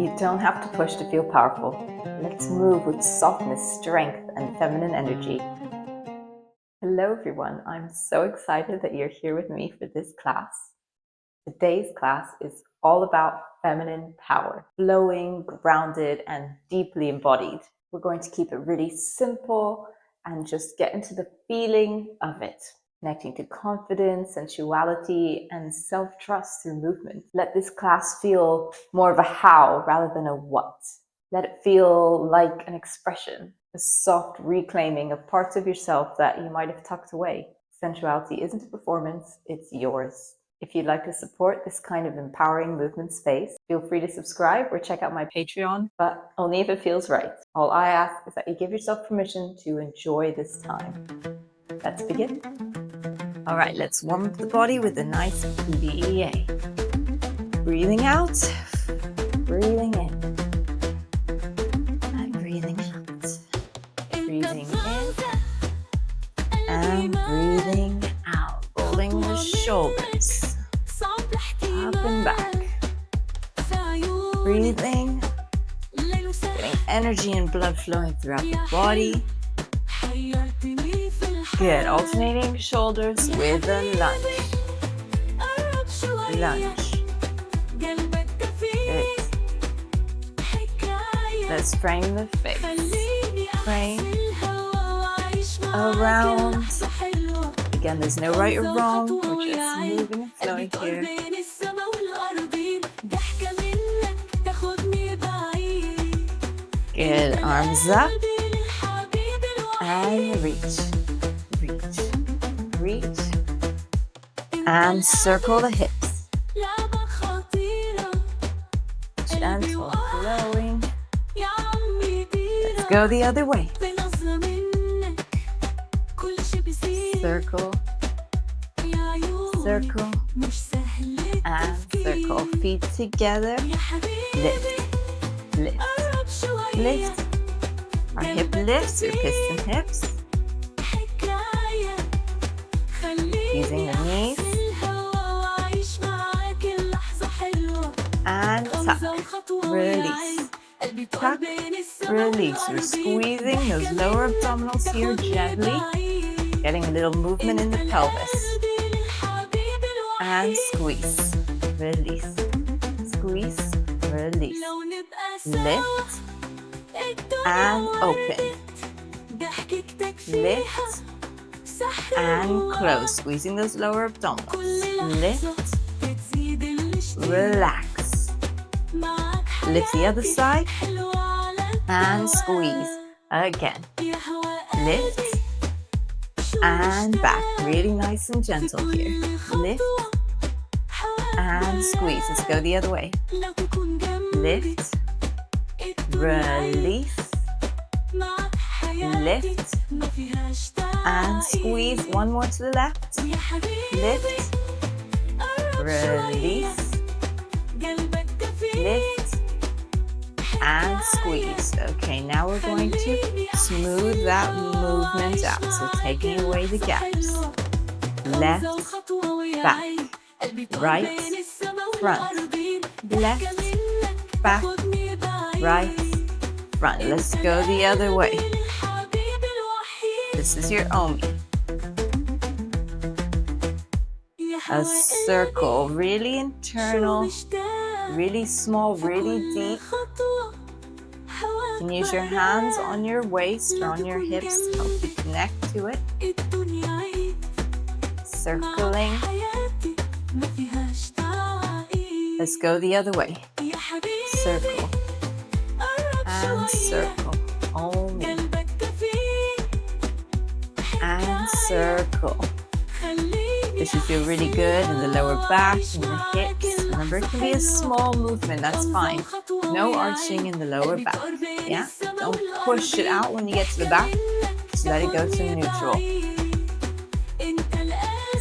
You don't have to push to feel powerful. Let's move with softness, strength, and feminine energy. Hello everyone, I'm so excited that you're here with me for this class. Today's class is all about feminine power, flowing, grounded, and deeply embodied. We're going to keep it really simple and just get into the feeling of it, connecting to confidence, sensuality, and self-trust through movement. Let this class feel more of a how rather than a what. Let it feel like an expression, a soft reclaiming of parts of yourself that you might have tucked away. Sensuality isn't a performance, it's yours. If you'd like to support this kind of empowering movement space, feel free to subscribe or check out my Patreon, but only if it feels right. All I ask is that you give yourself permission to enjoy this time. Let's begin. All right, let's warm up the body with a nice BEA. Breathing out, breathing in, and breathing out. Breathing in, and breathing out. Rolling the shoulders. Up and back. Breathing. Getting energy and blood flowing throughout the body. Good. Alternating shoulders with a lunge. Lunge. Good. Let's frame the face. Frame around. Again, there's no right or wrong. We're just moving and flowing here. Good. Arms up. And reach. Reach. Reach. And circle the hips. Gentle flowing. Let's go the other way. Circle. Circle. And circle. Feet together. Lift. Lift. Lift. Our hip lifts, or piston hips. Using the knees. And tuck. Release. Tuck. Release. We're squeezing those lower abdominals here gently. Getting a little movement in the pelvis. And squeeze. Release. Squeeze. Release. Lift. And open. Lift. And close. Squeezing those lower abdominals. Lift. Relax. Lift the other side. And squeeze. Again. Lift. And back. Really nice and gentle here. Lift. And squeeze. Let's go the other way. Lift. Release. Lift. And squeeze. One more to the left. Lift. Release. Lift. And squeeze. Okay, now we're going to smooth that movement out. So taking away the gaps. Left, back, right, front, left, back, right, front. Let's go the other way. This is your Omi. A circle, really internal, really small, really deep. You can use your hands on your waist or on your hips to help you connect to it. Circling. Let's go the other way. Circle. And circle. Omi. And circle. This should feel really good in the lower back and the hips. Remember, it can be a small movement, that's fine. No arching in the lower back. Yeah? Don't push it out when you get to the back. Just let it go to neutral.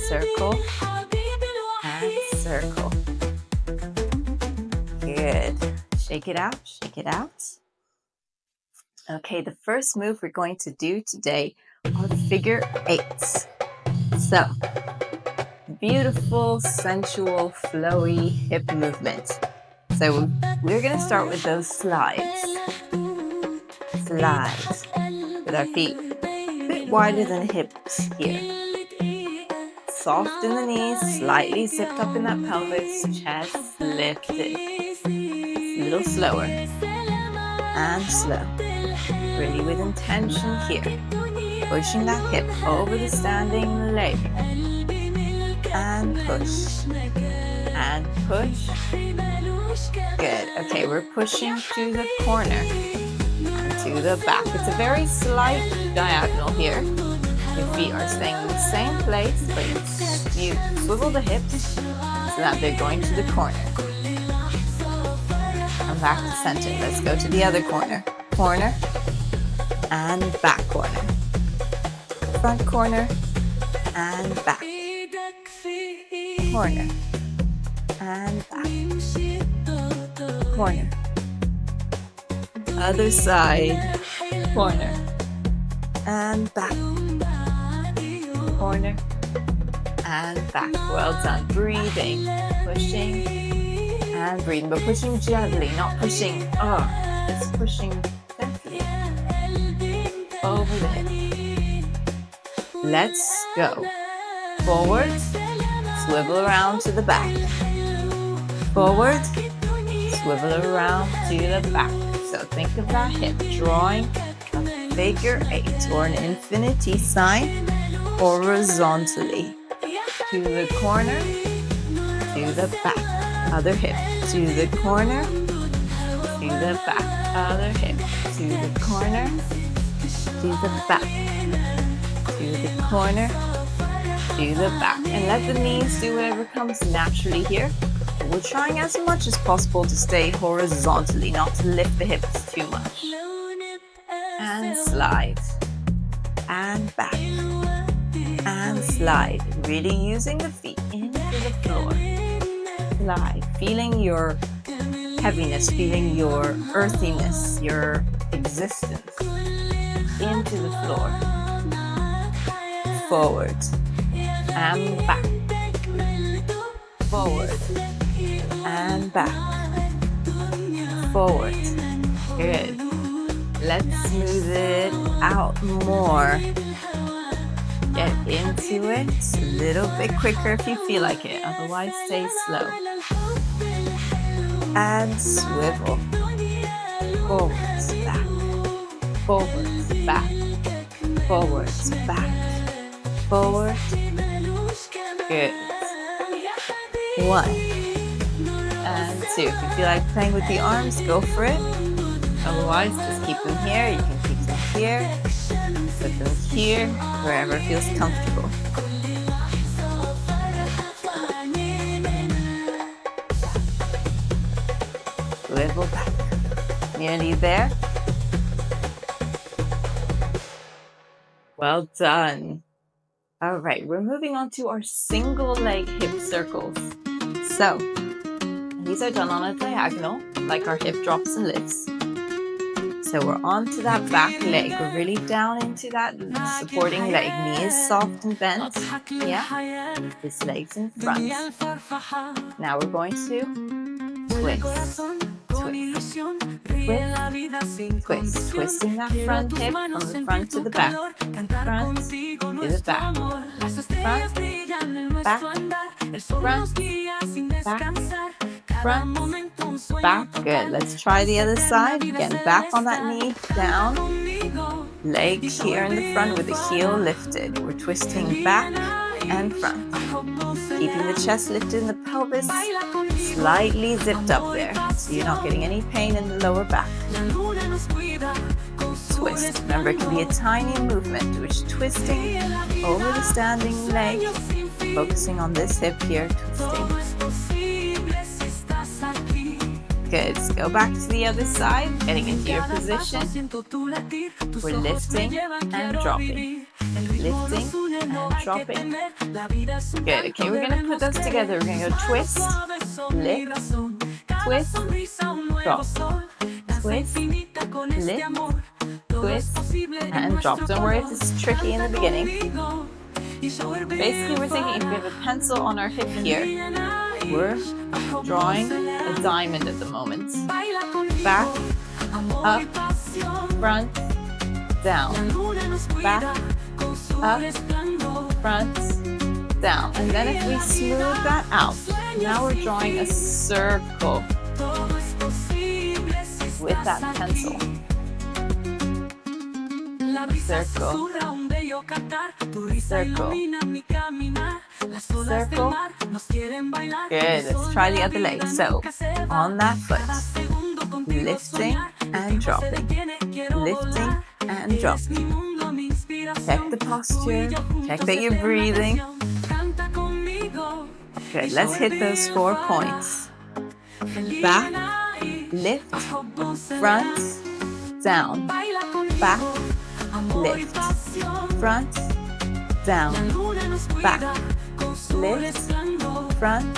Circle. And circle. Good. Shake it out. Shake it out. Okay, the first move we're going to do today are figure eights. So, beautiful, sensual, flowy hip movement. So we're going to start with those slides. Slides with our feet a bit wider than hips here. Soft in the knees, slightly zipped up in that pelvis, chest lifted. A little slower and slow. Really with intention here. Pushing that hip over the standing leg. And push. And push. Good. Okay, we're pushing to the corner and to the back. It's a very slight diagonal here. Your feet are staying in the same place, but you swivel the hips so that they're going to the corner. Come back to center. Let's go to the other corner. Corner and back corner. Front corner and back. Corner and back. Corner. Other side. Corner and back. Corner and back. Well done. Breathing, pushing and breathing, but pushing gently, not pushing just pushing gently over the hip. Let's go. Forward, swivel around to the back. Forward, swivel around to the back. So think of that hip drawing a figure 8 or an infinity sign horizontally to the corner, to the back, other hip, to the corner, to the back, other hip, to the corner, to the back, to the corner, to the back. And let the knees do whatever comes naturally here. We're trying as much as possible to stay horizontally, not to lift the hips too much. And slide, and back. And slide, really using the feet into the floor. Slide, feeling your heaviness, feeling your earthiness, your existence into the floor. Forward and back. Forward and back. Forward. Good. Let's smooth it out more. Get into it a little bit quicker if you feel like it, otherwise stay slow. And swivel. Forwards, back. Forwards, back. Forwards, back. Forward. Good. 1 and 2. If you feel like playing with the arms, go for it. Otherwise, just keep them here. You can keep them here. Put them here, wherever feels comfortable. Swivel back. Nearly there. Well done. All right, we're moving on to our single leg hip circles. So, these are done on a diagonal, like our hip drops and lifts. So we're onto that back leg. We're really down into that supporting leg. Knee is soft and bent. Yeah. This leg's in front. Now we're going to twist. Twist. Twist. Twist. Twisting that front hip from the front to the back. Front to the back. Front. Back. Front. Back. Front, back. Good. Let's try the other side. Again, back on that knee, down. Leg here in the front with the heel lifted. We're twisting back and front. Keeping the chest lifted and the pelvis slightly zipped up there, so you're not getting any pain in the lower back. Twist. Remember, it can be a tiny movement, which twisting over the standing leg, focusing on this hip here, twisting. Good. So go back to the other side, getting into your position. We're lifting and dropping. Lifting and dropping. Good. Okay, we're going to put those together. We're going to go twist, lift, twist, drop. Twist, lift, twist, and drop. Don't worry if this is tricky in the beginning. Basically, we're thinking if we have a pencil on our hip here, We're drawing a diamond at the moment. Back, up, front, down. Back, up, front, down. And then if we smooth that out, now we're drawing a circle with that pencil. Circle, circle, circle. Good, let's try the other leg. So, on that foot, lifting and dropping, lifting and dropping. Check the posture, check that you're breathing. Good, let's hit those 4 points. Back, lift, front, down, back, lift, front, down, back, lift, front,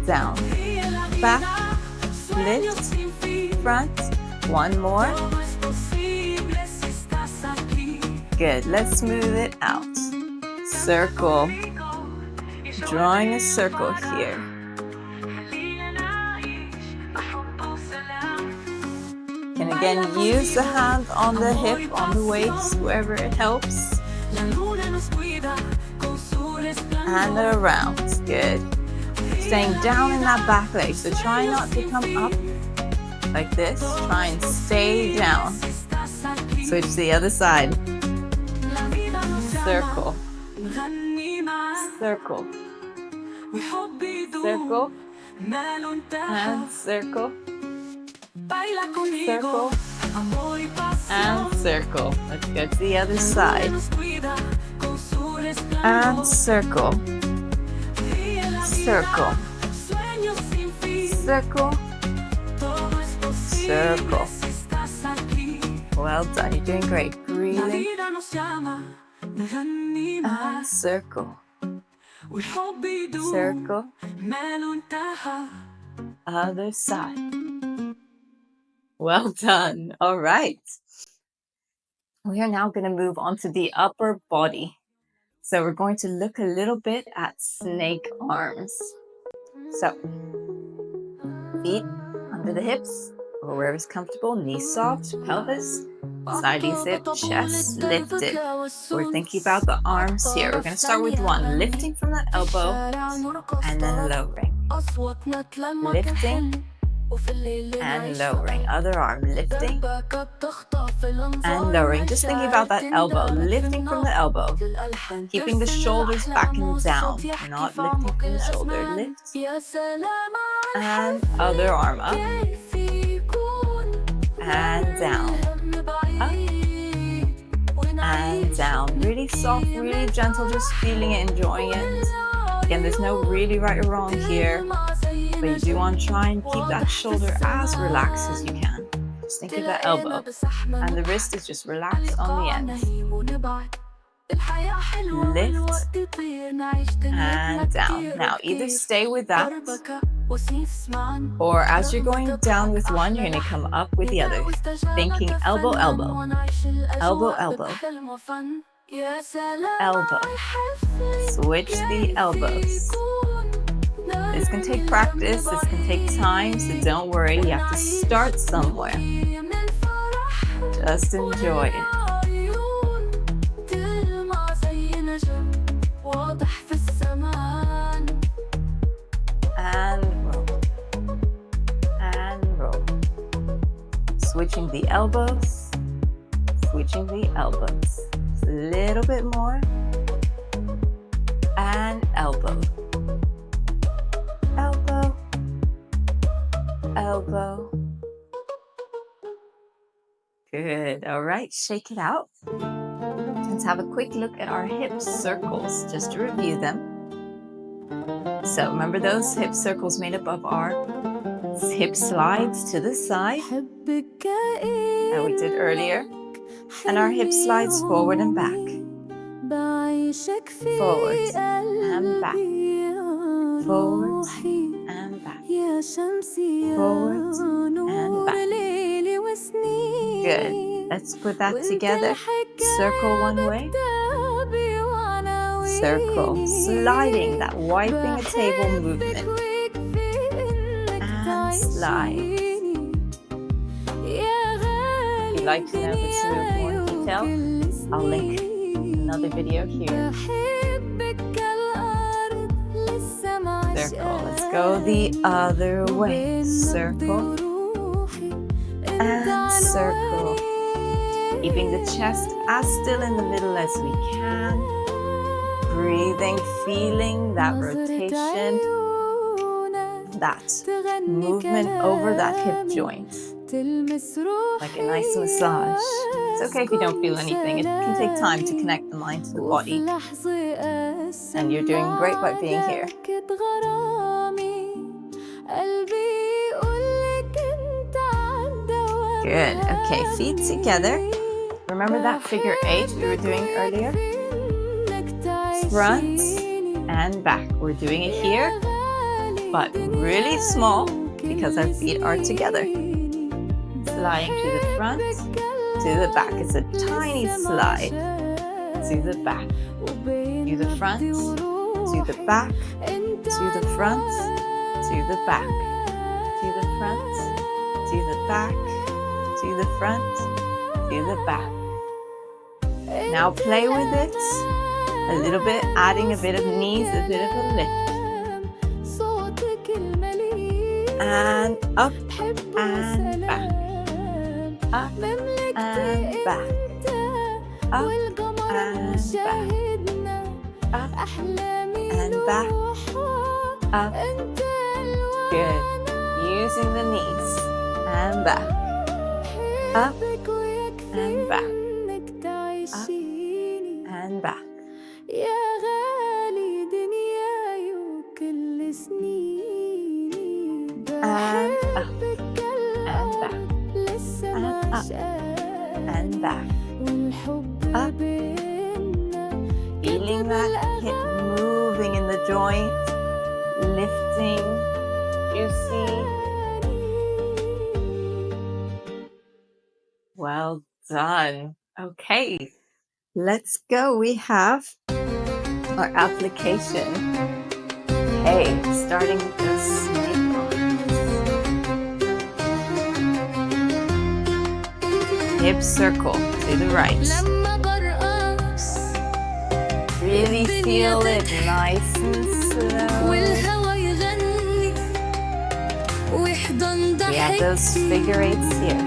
down, back, lift, front. One more. Good, let's smooth it out. Circle, drawing a circle here. And again, use the hand on the hip, on the waist, wherever it helps. And around, good. Staying down in that back leg, so try not to come up like this. Try and stay down. Switch to the other side. Circle, circle, circle, and circle, circle, and circle. Let's go to the other side. And circle, circle, circle, circle. Well done, you're doing great. Breathing. And circle, circle, other side. Well done. All right. We are now going to move on to the upper body. So we're going to look a little bit at snake arms. So, feet under the hips, or wherever's comfortable, knees soft, pelvis, slightly zip, chest lifted. We're thinking about the arms here. We're going to start with one, lifting from that elbow, and then lowering. Lifting and lowering. Other arm, lifting and lowering. Just thinking about that elbow, lifting from the elbow, keeping the shoulders back and down, not lifting from the shoulder. Lift and other arm up and down, up and down. Really soft, really gentle, just feeling it, enjoying it. Again, there's no really right or wrong here, but you do want to try and keep that shoulder as relaxed as you can. Just think of that elbow, and the wrist is just relaxed on the end. Lift and down. Now, either stay with that, or as you're going down with one, you're going to come up with the other. Thinking elbow, elbow, elbow, elbow, elbow. Switch the elbows. This can take practice, this can take time, so don't worry, you have to start somewhere. Just enjoy it. And roll. And roll. Switching the elbows. Switching the elbows. Just a little bit more. And elbow. Elbow. Elbow. Good. All right, shake it out. Let's have a quick look at our hip circles, just to review them. So remember those hip circles made up of our hip slides to the side that we did earlier, and our hip slides forward and back, forward and back, forward and back, forward and back. Good. Let's put that together. Circle one way. Circle. Sliding, that wiping a table movement. slide. If you'd like to know this move more in detail, I'll link another video here. Circle. Let's go the other way. Circle and circle. Keeping the chest as still in the middle as we can. Breathing, feeling that rotation, that movement over that hip joint. Like a nice massage. It's okay if you don't feel anything. It can take time to connect the mind to the body. And you're doing great by being here. Good. Okay, feet together. Remember that figure 8 we were doing earlier? Front and back. We're doing it here, but really small because our feet are together. Sliding to the front, to the back. It's a tiny slide to the back. To the front, to the back, to the front, to the back, to the front, to the back, to the front, to the back. Now play with it a little bit, adding a bit of knees, a bit of a lift. And up and back. Up and back. Up and back. Up and back. Up. Good. Using the knees. And back. Up and back. Up and back. And up and back. And up and back. Up. Feeling that hip moving in the joint, lifting, juicy. Well done. Okay, let's go. We have our application. Okay, starting with the snake arms. Hip circle to the right. Really feel it nice and slow. We have those figure 8s here.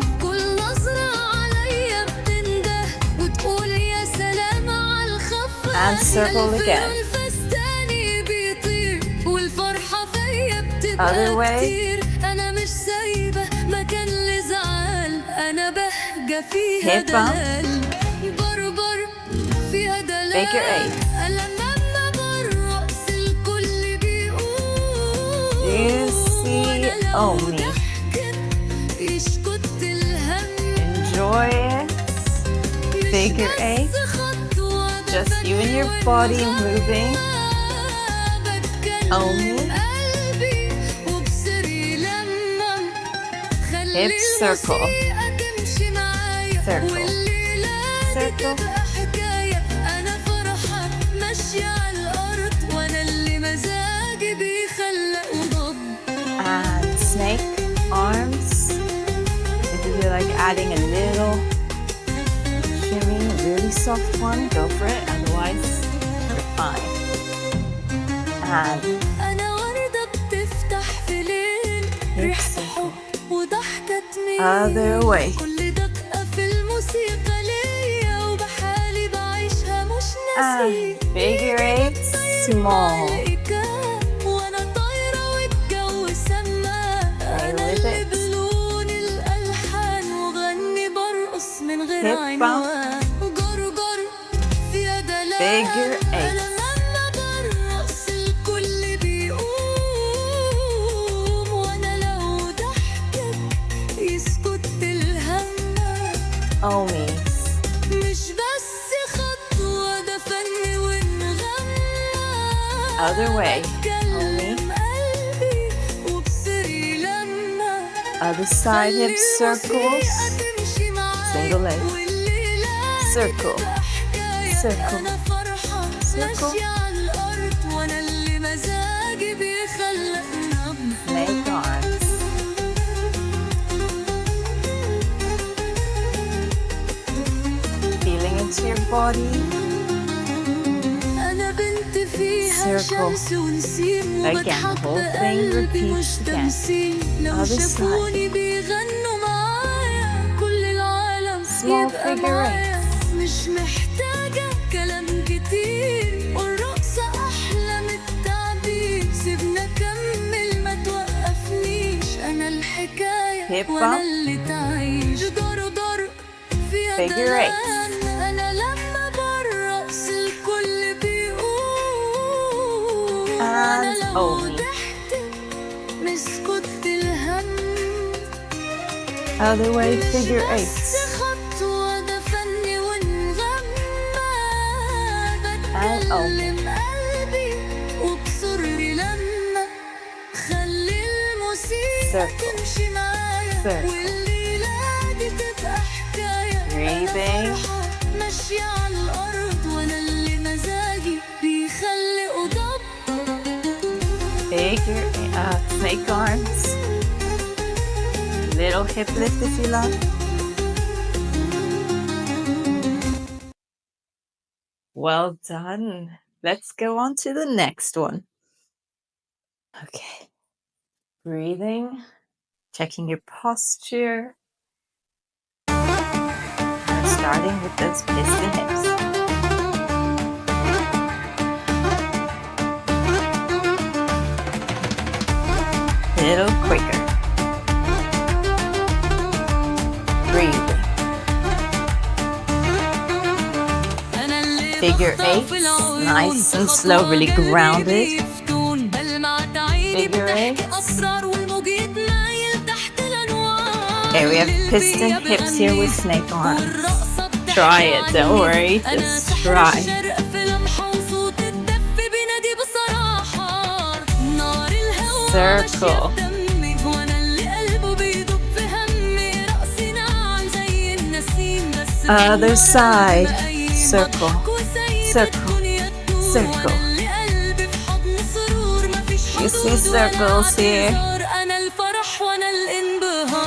And circle again. Other way. Hip bump. Figure 8. You see Omi. Enjoy it. Figure 8. Just you and your body moving. Omi. Hip circle. Circle. Circle. And snake arms. If you feel like adding a little shimmy, a really soft one, go for it. Otherwise, you're fine. And hip circle. Other way. And figure 8, small. Play with it. Hip bump. Figure 8. Omi. Other way. Omi. Other side, hip circles. Single leg. Circle. Circle. Circle. Snake arms. into your body. Circle. Again, the whole thing repeats again. Other side. Small figure eights. مش محتاجة كلام كتير والرقصة أحلى من التعبير سيبنا كمل ما توقفنيش أنا الحكاية وأنا اللي تعيش دور دور فيها دلال أنا لما برقص الكل بيقول أنا لو ضحكت مسكت الهم Other way, figure eights. And open. Circle. Circle. Breathing. Figure snake arms. Little hip lift if you like. Well done. Let's go on to the next one. Okay. Breathing, checking your posture. And starting with those piston hips. A little quicker. Breathing. Figure eight, nice and slow, really grounded. Figure eight. Okay, we have piston hips here with snake arms. Try it, don't worry, just try. Circle. Other side. Circle. Circle, circle. You see circles here.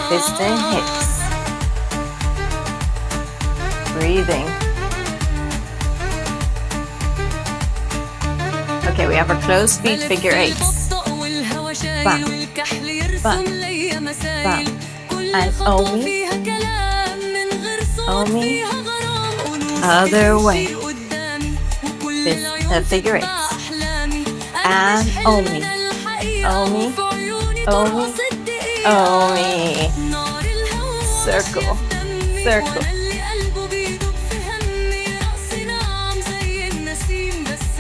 Piston hips. Breathing. Okay, we have our closed feet, figure eights. Bam, bam, bam. And Omi. Omi. Other way. Figure eights. And Omi. Omi. Omi. Omi. Circle. Circle.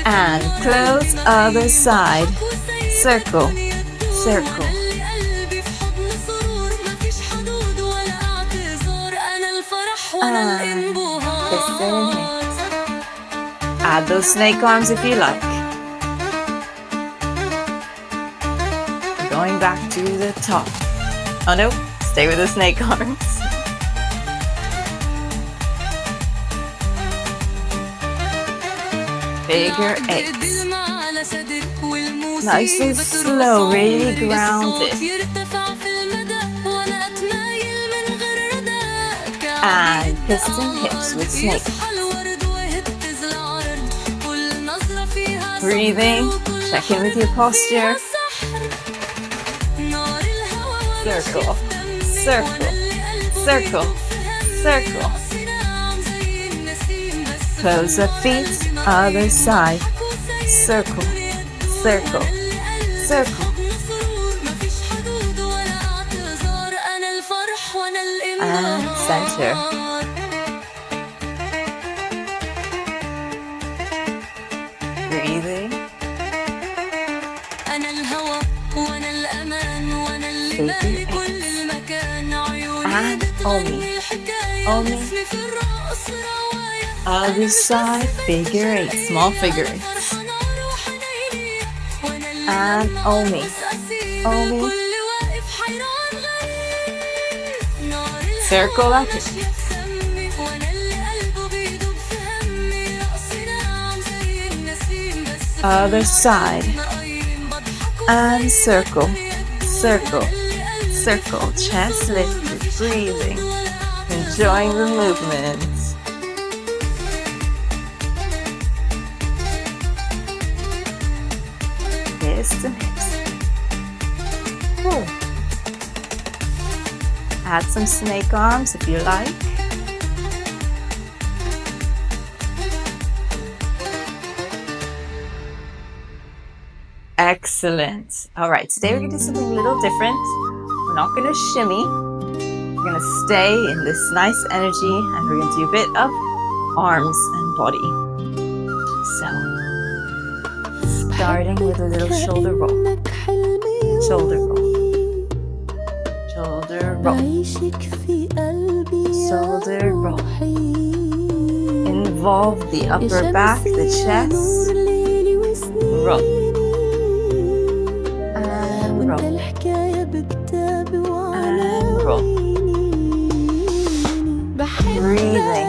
And close other side. Circle. Circle. And piston hips. Add those snake arms if you like. Going back to the top. Oh no, stay with the snake arms. Figure eights. Nice and slow, really grounded. And piston hips with snake. Breathing, check in with your posture. Circle, circle, circle, circle. Close the feet, other side. Circle, circle, circle. And center. Breathing. And Omi. Omi. Other side, figure eight, small figure eights. And Omi. Omi. Circle up. Other side. And circle. Circle. Circle. Chest lifted. Breathing. Enjoying the movement. fists and hips. Cool. Add some snake arms if you like. Excellent. All right, today we're going to do something a little different. We're not going to shimmy. We're going to stay in this nice energy, and we're going to do a bit of arms and body. So, starting with a little shoulder roll. Shoulder roll. Shoulder roll. Shoulder roll. Involve the upper back, the chest. Roll. And roll. And roll. Breathing.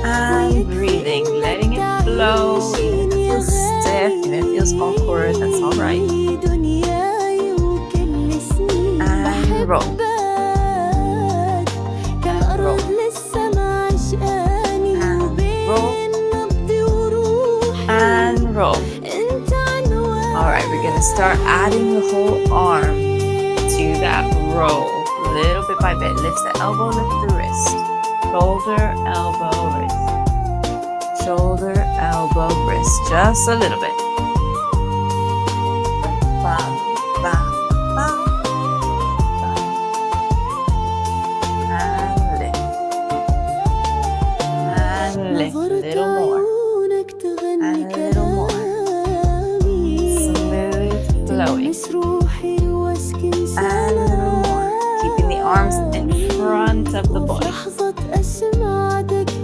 And breathing. Letting it flow. Even if it feels stiff, even if it feels awkward, that's alright. And roll. And roll. And roll. Alright, we're going to start adding the whole arm to that roll. Little bit by bit. Lift the elbow, lift the wrist. Shoulder, elbow, wrist. Shoulder, elbow, wrist. Just a little bit. Bam, bam, bam, bam. And lift. And lift. A little more. And a little more. Smooth flowing. And a little more. Keeping the arms in front of the body.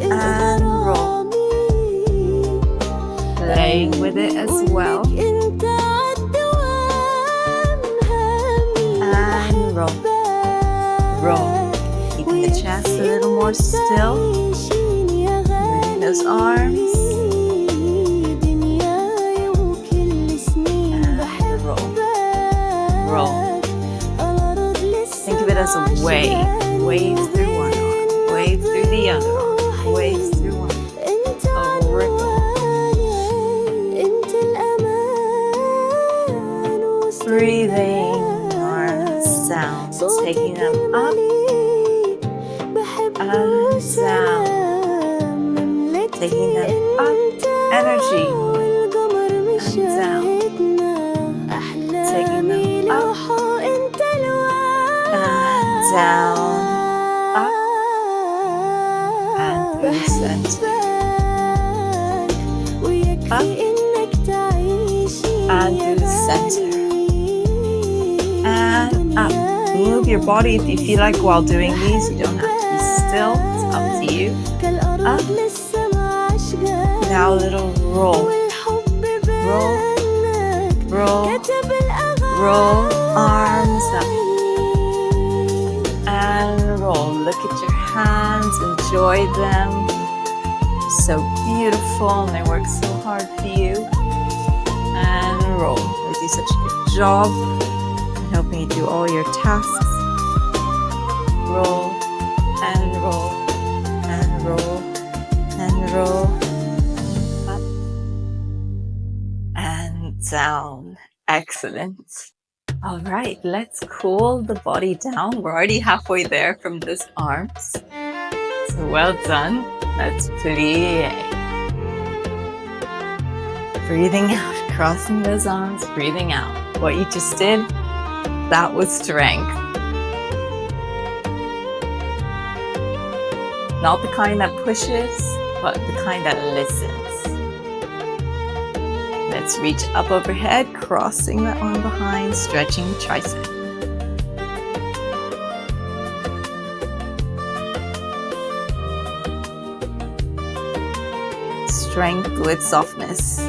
And roll. Playing with it as well. And roll. Roll. Keeping the chest a little more still. Moving those arms. And roll. Roll. Think of it as a wave. Wave through one arm. Wave through the other arm. Wave through one. A ripple. Breathing. Arms down. Taking them up and down. Taking them up. Energy. And down. Taking them up. And down. Up. And through center. Up. And through center. And up. Move your body if you feel like while doing these. You don't have to be still. It's up to you. Up. Now a little roll. Roll. Roll. Roll. Arms up. And roll. Look at your hands. Enjoy them. So beautiful. And they work so hard for you. And roll. They do such a good job. Helping you do all your tasks. Roll and roll and roll and roll. Up and down. Excellent. All right, let's cool the body down. We're already halfway there from those arms. So well done. Let's plie. Breathing out, crossing those arms, breathing out. What you just did, that was strength. Not the kind that pushes, but the kind that listens. Let's reach up overhead, crossing the arm behind, stretching the tricep. Strength with softness.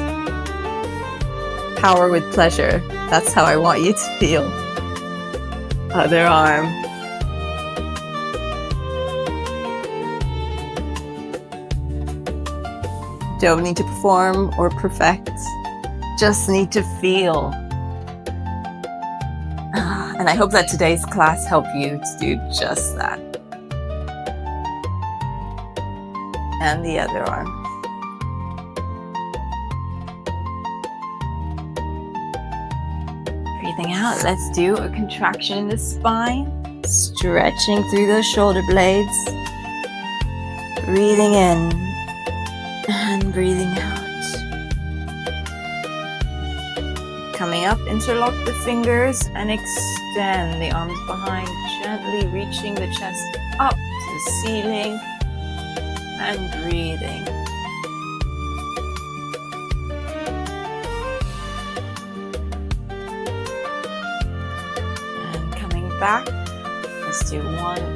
Power with pleasure. That's how I want you to feel. Other arm. Don't need to perform or perfect. Just need to feel. And I hope that today's class helped you to do just that. And the other arm. breathing out, let's do a contraction in the spine, stretching through those shoulder blades, breathing in and breathing out. Coming up, interlock the fingers and extend the arms behind, gently reaching the chest up to the ceiling and breathing. And coming back, let's do one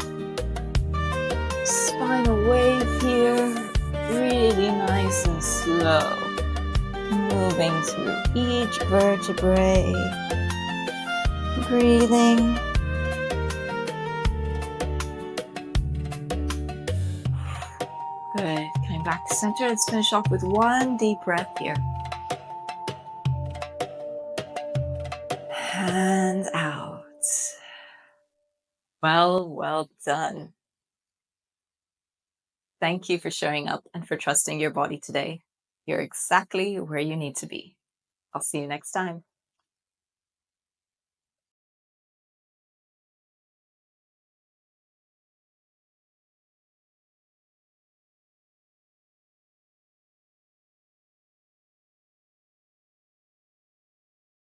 spinal wave here, really nice and slow. Moving through each vertebrae, breathing. Good. Coming back to center. Let's finish off with one deep breath here. And out. Well done. Thank you for showing up and for trusting your body today. You're exactly where you need to be. I'll see you next time.